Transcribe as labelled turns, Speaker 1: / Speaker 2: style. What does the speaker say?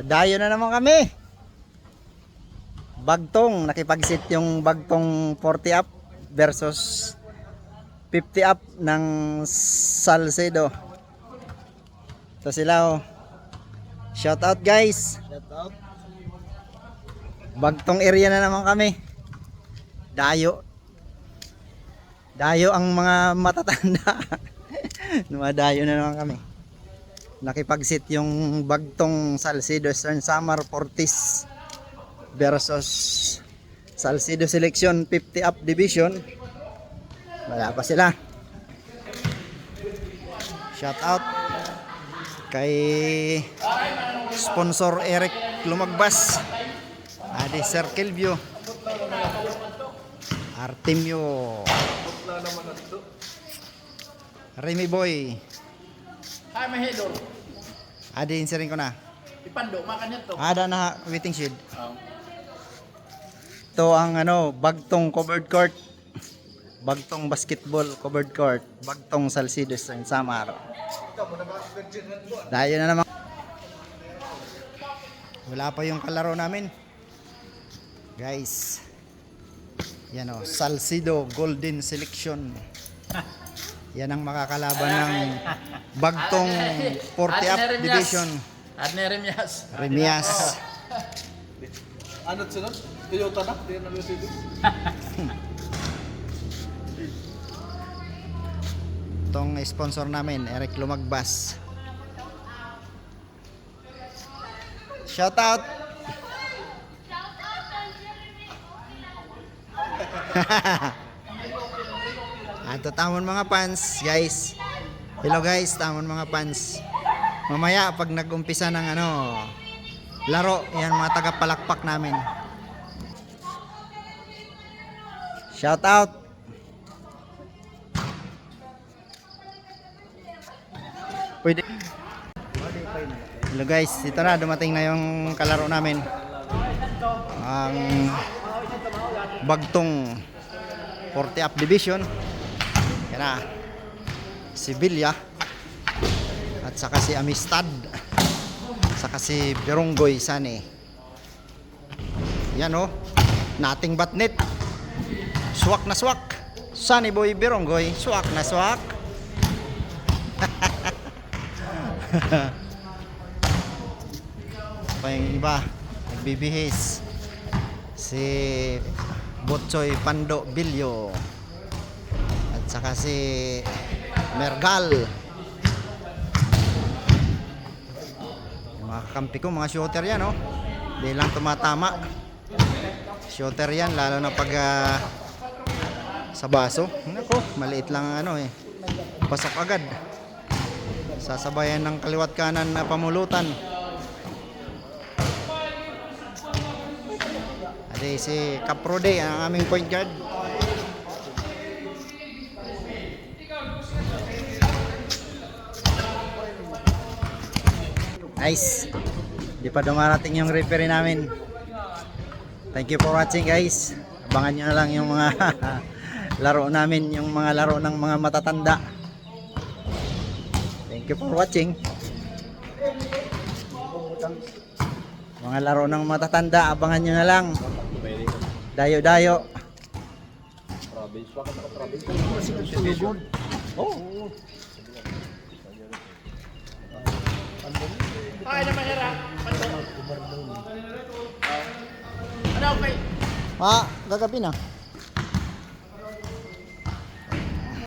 Speaker 1: Dayo na naman kami. Bagtong, nakipag-sit yung Bagtong 40 up versus 50 up ng Salcedo. Ito sila oh. Shout out guys.
Speaker 2: Shout out.
Speaker 1: Bagtong area na naman kami. Dayo. Dayo ang mga matatanda. Dumadayo na naman kami. Nakipag-sit yung Bagtong Salcedo Eastern Samar Fortis versus Salcedo Selection 50 up division. Wala pa sila. Shout out kay sponsor Eric Lumagbas, Adi Circle View, Artemio, Remy Boy.
Speaker 2: Hi, mahedor.
Speaker 1: Adi insirin ko na.
Speaker 2: Ipando, makan to.
Speaker 1: Ada na waiting shed. Ito ang Bagtong covered court. Bagtong basketball covered court. Bagtong Salcedo Eastern Samar. Dayo na naman. Wala pa yung kalaro namin. Guys. Yan o, Salcedo Golden Selection. Yan ang makakalaban ng Bagtong 40 up division.
Speaker 2: Adne Remias.
Speaker 1: Remias.
Speaker 2: Ano sunod? Toyota na? Di na Mercedes.
Speaker 1: Itong sponsor namin, Eric Lumagbas. Shout out. Ato tamon mga fans, guys. Hello guys, tamon mga fans. Mamaya pag nag-umpisa ng laro, yan mga tagapalakpak namin. Shout out. Pwede. Hello guys, ito na, dumating na yung kalaro namin. Ang Bagtong 40 up division. Yan na. Si Villa at saka si Amistad, saka si Beronggoy Sane. Yan oh, nothing but net. Swak na swak. Sunny Boy Beronggoy, swak na swak. Pa yung iba, nagbibihis. Si Botsoy Pando Bilyo at saka si Mergal. Yung mga kakampi ko, mga shooter yan oh. Hindi lang tumatama. Shooter yan, lalo na pag sa baso. Nako, maliit lang pasok agad. Sasabayan ng kaliwat kanan na pamulutan. Adi si Caprode ang aming point guard. Nice. Di pa dumarating yung referee namin. Thank you for watching guys. Abangan nyo na lang yung mga laro namin, yung mga laro ng mga matatanda. Thank you for watching. Mga laro ng matatanda, abangan nyo na lang. Dayo-dayo. Oh.
Speaker 2: Ay, naman hira. Ano okay?
Speaker 1: Gagabi na.